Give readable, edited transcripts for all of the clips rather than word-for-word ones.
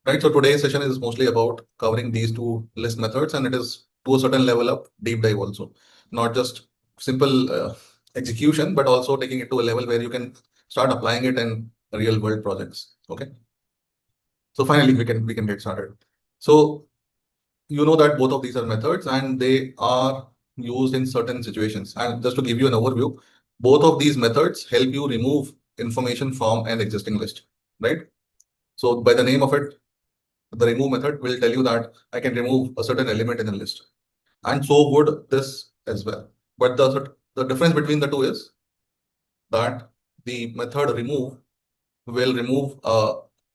right? So today's session is mostly about covering these two list methods, and it is to a certain level of deep dive also, not just simple execution, but also taking it to a level where you can start applying it in real world projects. Okay. So finally, we can get started. So you know that both of these are methods and they are used in certain situations. And just to give you an overview, both of these methods help you remove information from an existing list, right? So by the name of it, the remove method will tell you that I can remove a certain element in a list. And so would this as well. But the difference between the two is that the method remove will remove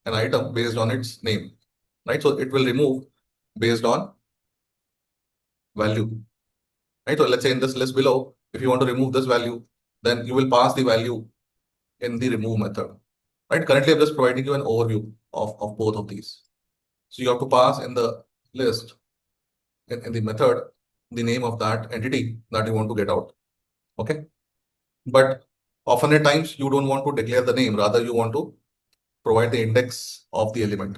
an item based on its name, right? So it will remove based on value, right? So let's say in this list below, if you want to remove this value, then you will pass the value in the remove method, right? Currently, I'm just providing you an overview of both of these. So you have to pass in the list, in the method, the name of that entity that you want to get out, okay? But often at times, you don't want to declare the name, rather you want to provide the index of the element,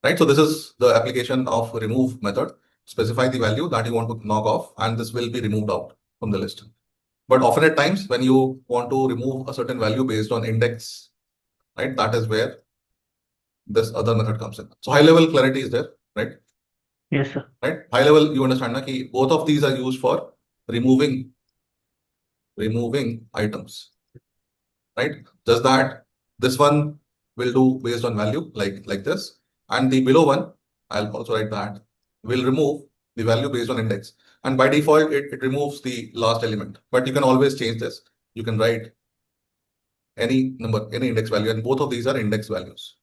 right? So this is the application of remove method. Specify the value that you want to knock off, and this will be removed out from the list. But often at times, when you want to remove a certain value based on index, right, that is where this other method comes in. So high level clarity is there, right? Yes, sir. Right? High level, you understand that both of these are used for removing items, right? Just that this one will do based on value like this, and the below one, I'll also write that, will remove the value based on index. And by default, it removes the last element, but you can always change this. You can write any number, any index value, and both of these are index values.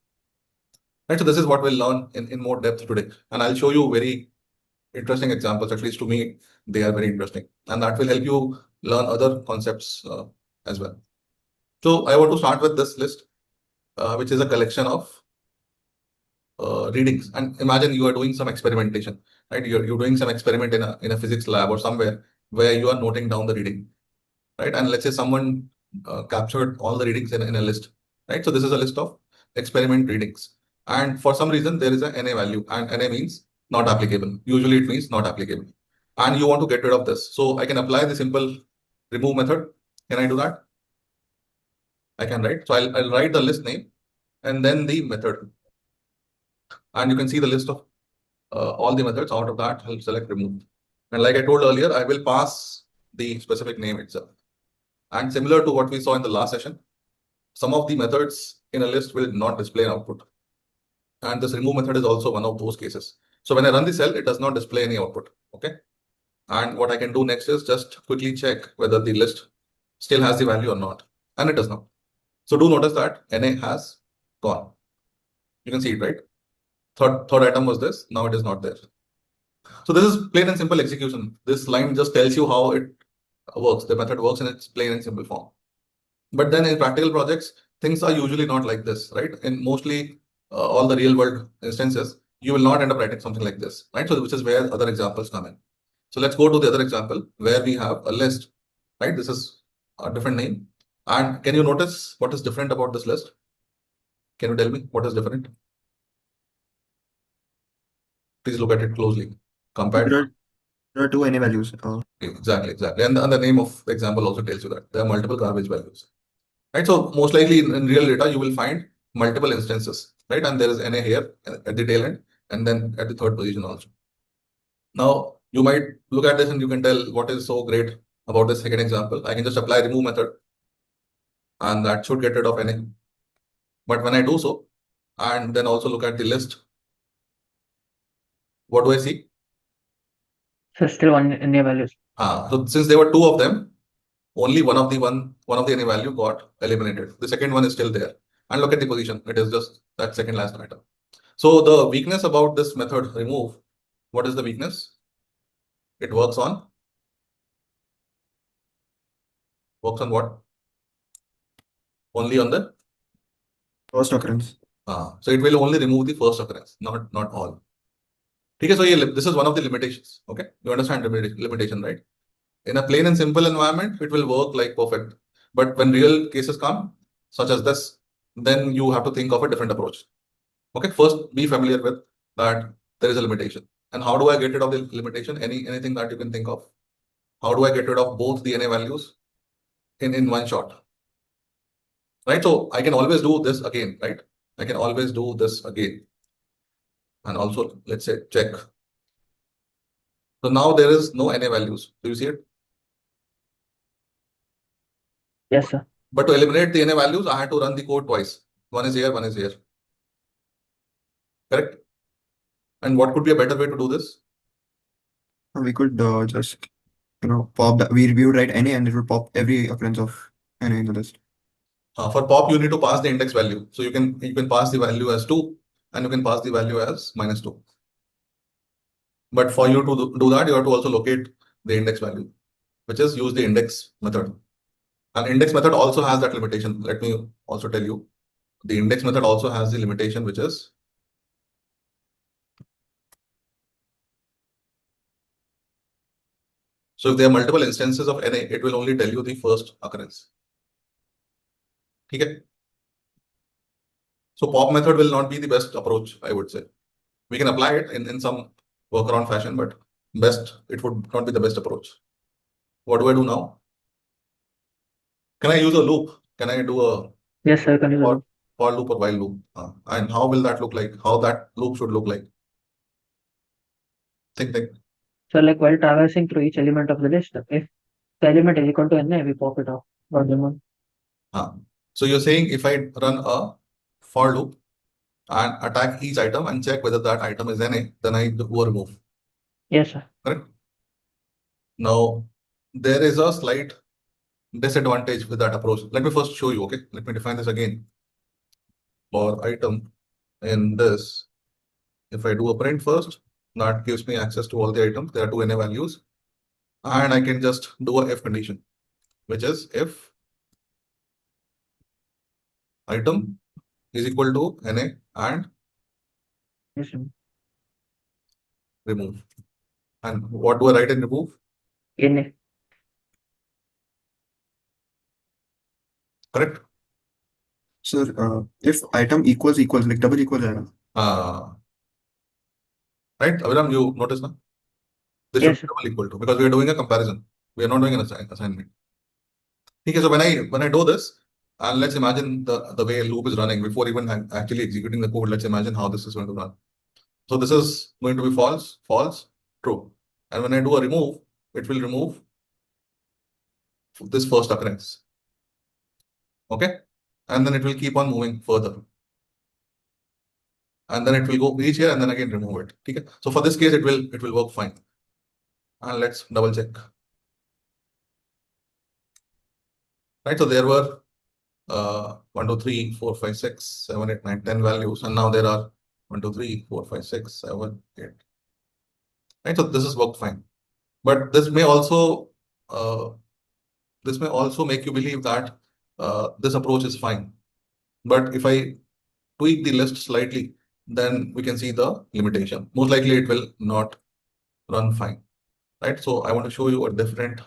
Right, so this is what we'll learn in more depth today. And I'll show you very interesting examples, at least to me, they are very interesting. And that will help you learn other concepts as well. So I want to start with this list, which is a collection of readings. And imagine you are doing some experimentation, right? You're doing some experiment in a physics lab or somewhere where you are noting down the reading, right? And let's say someone captured all the readings in a list, right? So this is a list of experiment readings. And for some reason, there is a NA value, and NA means not applicable. Usually it means not applicable. And you want to get rid of this. So I can apply the simple remove method. Can I do that? I can, right? So I'll write the list name and then the method. And you can see the list of all the methods. Out of that, I'll select remove. And like I told earlier, I will pass the specific name itself. And similar to what we saw in the last session, some of the methods in a list will not display an output. And this remove method is also one of those cases. So when I run the cell, it does not display any output. Okay. And what I can do next is just quickly check whether the list still has the value or not. And it does not. So do notice that NA has gone. You can see it, right? Third item was this. Now it is not there. So this is plain and simple execution. This line just tells you how it works. The method works in its plain and simple form. But then in practical projects, things are usually not like this, right? In mostly all the real world instances, you will not end up writing something like this, right? So which is where other examples come in. So let's go to the other example where we have a list, right? This is a different name. And can you notice what is different about this list? Can you tell me what is different? Please look at it closely. Compared. There are two NA values. Exactly. And the name of the example also tells you that there are multiple garbage values. Right, so most likely in real data, you will find multiple instances, right? And there is NA here at the tail end, and then at the third position also. Now, you might look at this and you can tell what is so great about this second example. I can just apply remove method, and that should get rid of NA. But when I do so, and then also look at the list, what do I see? So still one NA values. So since there were two of them, only one of the NA value got eliminated. The second one is still there. And look at the position. It is just that second last item. So the weakness about this method remove, what is the weakness? It works on what? Only on the First occurrence. So it will only remove the first occurrence, not all. Okay, so this is one of the limitations. Okay, you understand limitation, right? In a plain and simple environment, it will work like perfect. But when real cases come, such as this, then you have to think of a different approach. Okay, first be familiar with that there is a limitation. And how do I get rid of the limitation? Anything that you can think of? How do I get rid of both the NA values in one shot? Right? So I can always do this again, right? I can always do this again. And also, let's say check. So now there is no NA values. Do you see it? Yes, sir. But to eliminate the NA values, I had to run the code twice. One is here, one is here. Correct? And what could be a better way to do this? We could just, pop that. We would write NA and it would pop every occurrence of NA in the list. For pop, you need to pass the index value. So you can pass the value as 2 and you can pass the value as -2. But for you to do that, you have to also locate the index value, which is use the index method. And index method also has that limitation. Let me also tell you. The index method also has the limitation, which is so if there are multiple instances of NA, it will only tell you the first occurrence. Okay. So pop method will not be the best approach, I would say. We can apply it in some workaround fashion, but it would not be the best approach. What do I do now? Can I use a loop? Can I do a Yes, sir. Can use a loop. for loop or while loop? And how will that look like? How that loop should look like? Think. So like while traversing through each element of the list, if the element is equal to NA, we pop it off. So you're saying if I run a for loop and attack each item and check whether that item is NA, then I do a remove. Yes, sir. Correct? Now, there is a slight disadvantage with that approach. Let me first show you, okay? Let me define this again. For item in this, if I do a print first, that gives me access to all the items. There are 2 NA values. And I can just do a if condition, which is if item is equal to NA and Yes, sir. remove. And what do I write in remove? NA. Correct? So if item equals like double equals item. Right, Aviram, you notice now? This Yes, should be double equal to, because we are doing a comparison. We are not doing an assignment. Okay, so when I do this, and let's imagine the way a loop is running before even actually executing the code. Let's imagine how this is going to run. So this is going to be false, false, true. And when I do a remove, it will remove this first occurrence. Okay, and then it will keep on moving further. And then it will go reach here and then again remove it. Okay, so for this case, it will work fine. And let's double check. Right, so there were 1, 2, 3, 4, 5, 6, 7, 8, 9, 10 values, and now there are 1, 2, 3, 4, 5, 6, 7, 8. Right, so this is worked fine. But this may also make you believe that this approach is fine. But if I tweak the list slightly, then we can see the limitation. Most likely it will not run fine. Right, so I want to show you a different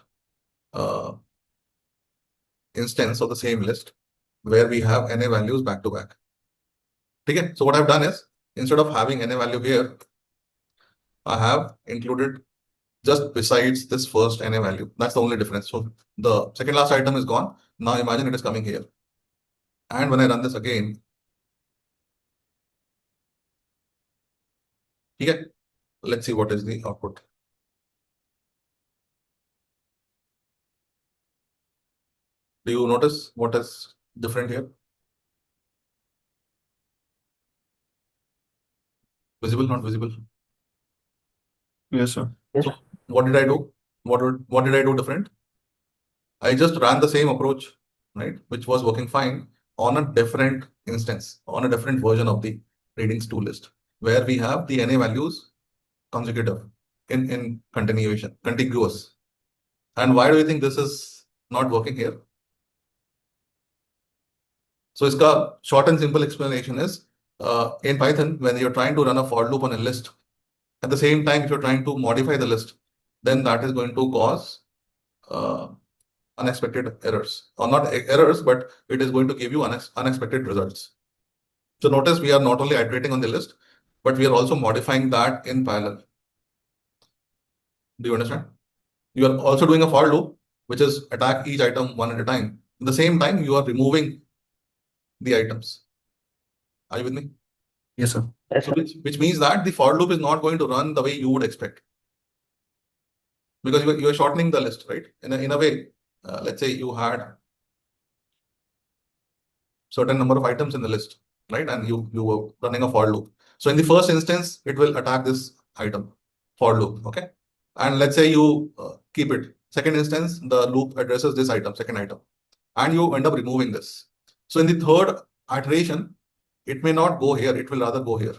instance of the same list where we have NA values back to back. Okay, so what I've done is, instead of having NA value here, I have included just besides this first NA value. That's the only difference. So the second last item is gone. Now imagine it is coming here. And when I run this again, okay, let's see what is the output. Do you notice what is different here? Visible, not visible? Yes, sir. Yes. So what did I do? What did I do different? I just ran the same approach, right, which was working fine on a different instance, on a different version of the readings to list, where we have the NA values consecutive in continuation, contiguous. And why do you think this is not working here? So its short and simple explanation is in Python, when you're trying to run a for loop on a list, at the same time, if you're trying to modify the list, then that is going to cause unexpected errors, or not errors, but it is going to give you unexpected results. So notice we are not only iterating on the list, but we are also modifying that in parallel. Do you understand? You are also doing a for loop, which is attack each item one at a time. At the same time, you are removing the items. Are you with me? Yes, sir. Yes, So sir. which means that the for loop is not going to run the way you would expect, because you are shortening the list, right? In a way, let's say you had certain number of items in the list, right? And you were running a for loop. So in the first instance, it will attack this item for loop, okay? And let's say you keep it. Second instance, the loop addresses this item, second item, and you end up removing this. So in the third iteration, it may not go here, it will rather go here,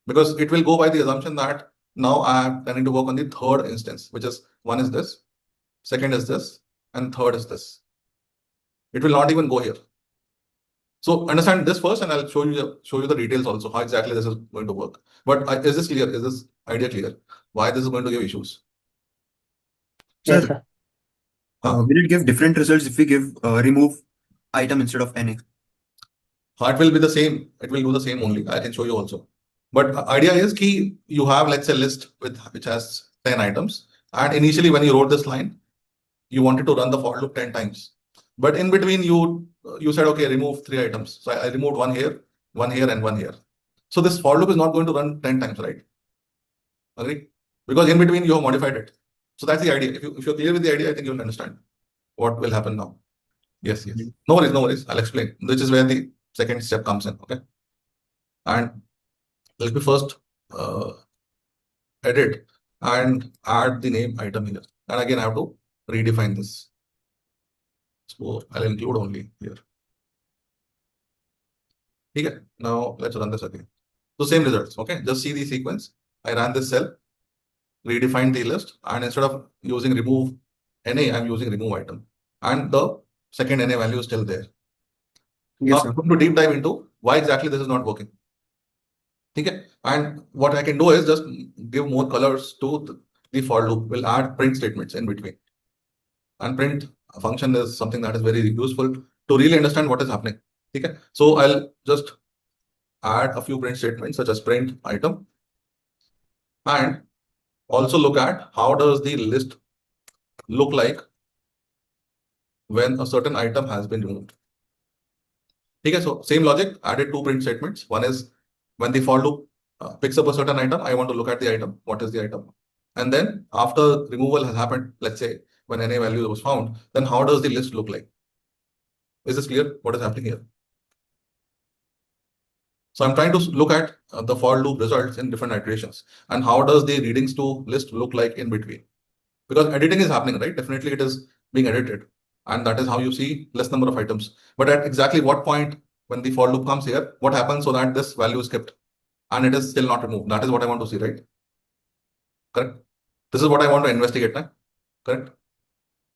because it will go by the assumption that now I am planning to work on the third instance, which is one is this, second is this, and third is this. It will not even go here. So understand this first, and I'll show you the details also, how exactly this is going to work. But is this clear? Is this idea clear? Why this is going to give issues? Yes, Sir, sir. will it give different results if we give remove item instead of NA? It will be the same. It will do the same only. I can show you also. But idea is key. You have, let's say, list which has 10 items, and initially when you wrote this line, you wanted to run the for loop 10 times. But in between, you said, okay, remove 3 items. So I removed one here, and one here. So this for loop is not going to run 10 times, right? Agree? Because in between you have modified it. So that's the idea. If you're clear with the idea, I think you'll understand what will happen now. Yes. No worries. I'll explain. Which is where the second step comes in. Okay. And let me first edit and add the name item here. And again, I have to redefine this. So I'll include only here. Okay. Now let's run this again. So same results. Okay. Just see the sequence. I ran this cell, redefine the list, and instead of using remove NA, I'm using remove item. And the second NA value is still there. Yes, Now sir. I'm going to deep dive into why exactly this is not working. Okay. And what I can do is just give more colors to the for loop. We'll add print statements in between. And print function is something that is very useful to really understand what is happening. Okay. So I'll just add a few print statements such as print item, and also look at how does the list look like when a certain item has been removed. Okay, so same logic, added 2 print statements. One is when the for loop picks up a certain item, I want to look at the item. What is the item? And then after removal has happened, let's say when NA value was found, then how does the list look like? Is this clear? What is happening here? So I'm trying to look at the for loop results in different iterations, and how does the readings to list look like in between? Because editing is happening, right? Definitely it is being edited, and that is how you see less number of items. But at exactly what point when the for loop comes here, what happens so that this value is kept and it is still not removed? That is what I want to see, right? Correct. This is what I want to investigate now. Correct.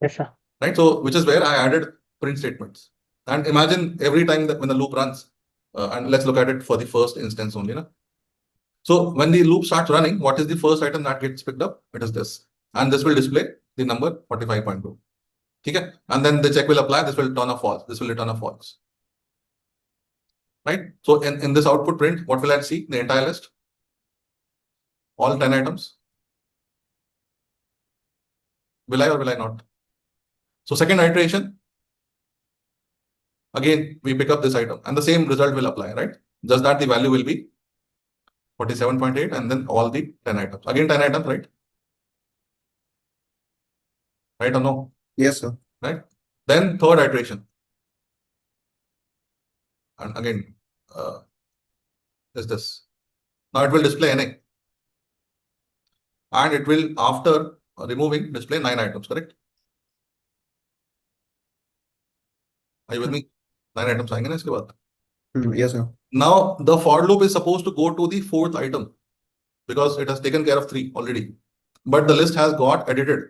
Yes, sir. Right. So which is where I added print statements. And imagine every time that when the loop runs, and let's look at it for the first instance only. Na? So when the loop starts running, what is the first item that gets picked up? It is this. And this will display the number 45.2. Okay. And then the check will apply. This will return a false. This will return a false. Right. So in this output print, what will I see? The entire list. All 10 items. Will I or will I not? So second iteration. Again, we pick up this item and the same result will apply, right? Just that the value will be 47.8 and then all the 10 items. Again, 10 items, right? Right or no? Yes, sir. Right? Then third iteration. And again, is this. Now it will display NA. And it will, after removing, display 9 items, correct? Are you with me? 9 items आएंगे ना इसके बाद. Yes, sir. Now the for loop is supposed to go to the 4th item because it has taken care of 3 already. But the list has got edited.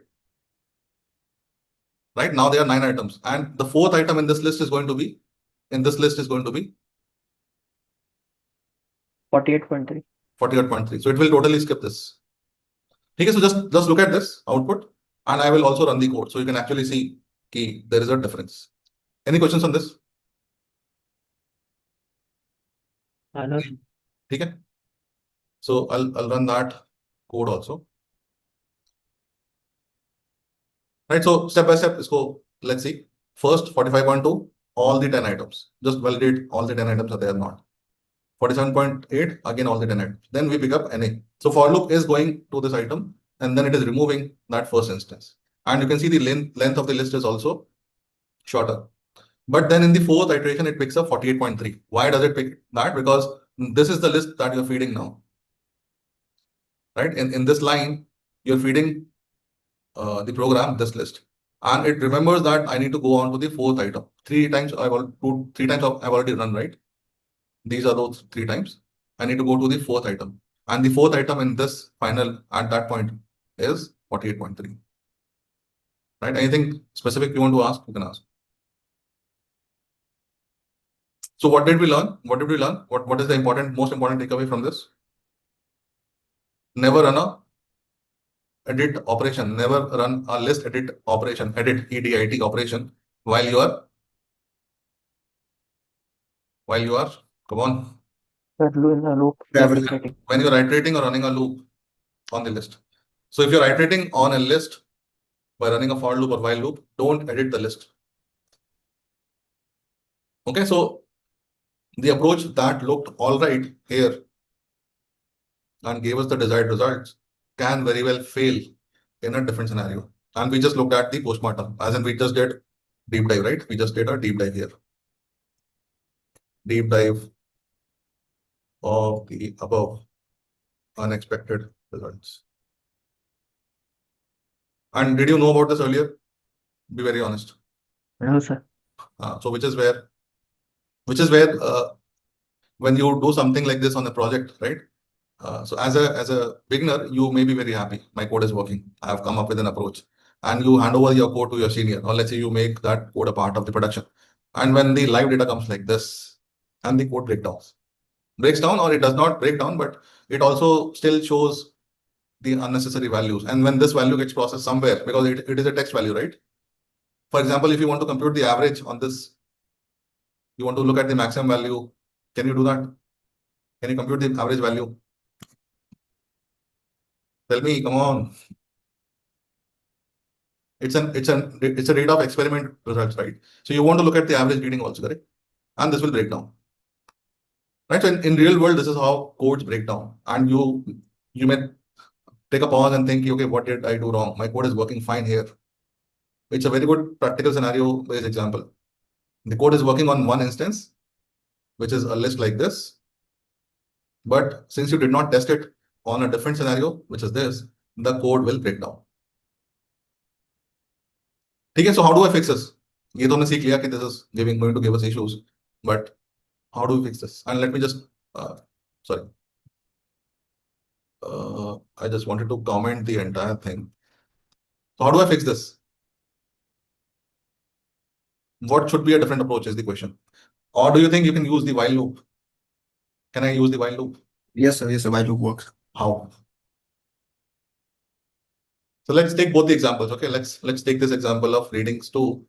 Right now there are 9 items, and the 4th item in this list is going to be 48.3. 48.3. So it will totally skip this. Okay, so just look at this output, and I will also run the code so you can actually see there is a difference. Any questions on this? I know, sir. Okay. So I'll run that code also. Right. So step by step, let's see. First 45.2, all the 10 items. Just validate all the 10 items are there or not. 47.8, again all the 10 items. Then we pick up NA. So for loop is going to this item and then it is removing that first instance. And you can see the length of the list is also shorter. But then in the fourth iteration, it picks up 48.3. Why does it pick that? Because this is the list that you're feeding now. Right? In this line, you're feeding the program this list. And it remembers that I need to go on to the fourth item. Three times I've already run, right? These are those 3 times. I need to go to the fourth item. And the fourth item in this final at that point is 48.3. Right? Anything specific you want to ask, you can ask. So what did we learn? What is the most important takeaway from this? Never run a edit operation. Never run a list edit operation, edit EDIT operation while you are come on. That in a loop, Never. like iterating. When you're iterating or running a loop on the list. So if you're iterating on a list by running a for loop or while loop, don't edit the list. Okay, so the approach that looked all right here and gave us the desired results can very well fail in a different scenario. And we just looked at the postmortem, as in we just did deep dive, right? We just did a deep dive here. Deep dive of the above unexpected results. And did you know about this earlier? Be very honest. No, sir. So which is where when you do something like this on a project, right? So as a beginner, you may be very happy. My code is working. I have come up with an approach, and you hand over your code to your senior, or let's say you make that code a part of the production. And when the live data comes like this, and the code breaks down, or it does not break down, but it also still shows the unnecessary values. And when this value gets processed somewhere, because it is a text value, right? For example, if you want to compute the average on this, you want to look at the maximum value. Can you do that? Can you compute the average value? Tell me, come on. It's a rate of experiment results, right? So you want to look at the average reading also, correct? And this will break down. Right. So in real world, this is how codes break down. And you may take a pause and think, okay, what did I do wrong? My code is working fine here. It's a very good practical scenario based example. The code is working on one instance, which is a list like this. But since you did not test it on a different scenario, which is this, the code will break down. Okay, so how do I fix this? ये तो हमने सीख लिया कि this is going to give us issues, but how do we fix this? And let me just sorry, I just wanted to comment the entire thing. So how do I fix this? What should be a different approach is the question. Or do you think you can use the while loop? Can I use the while loop? Yes, sir. Yes, sir. While loop works. How? So let's take both the examples. Okay, let's take this example of readings to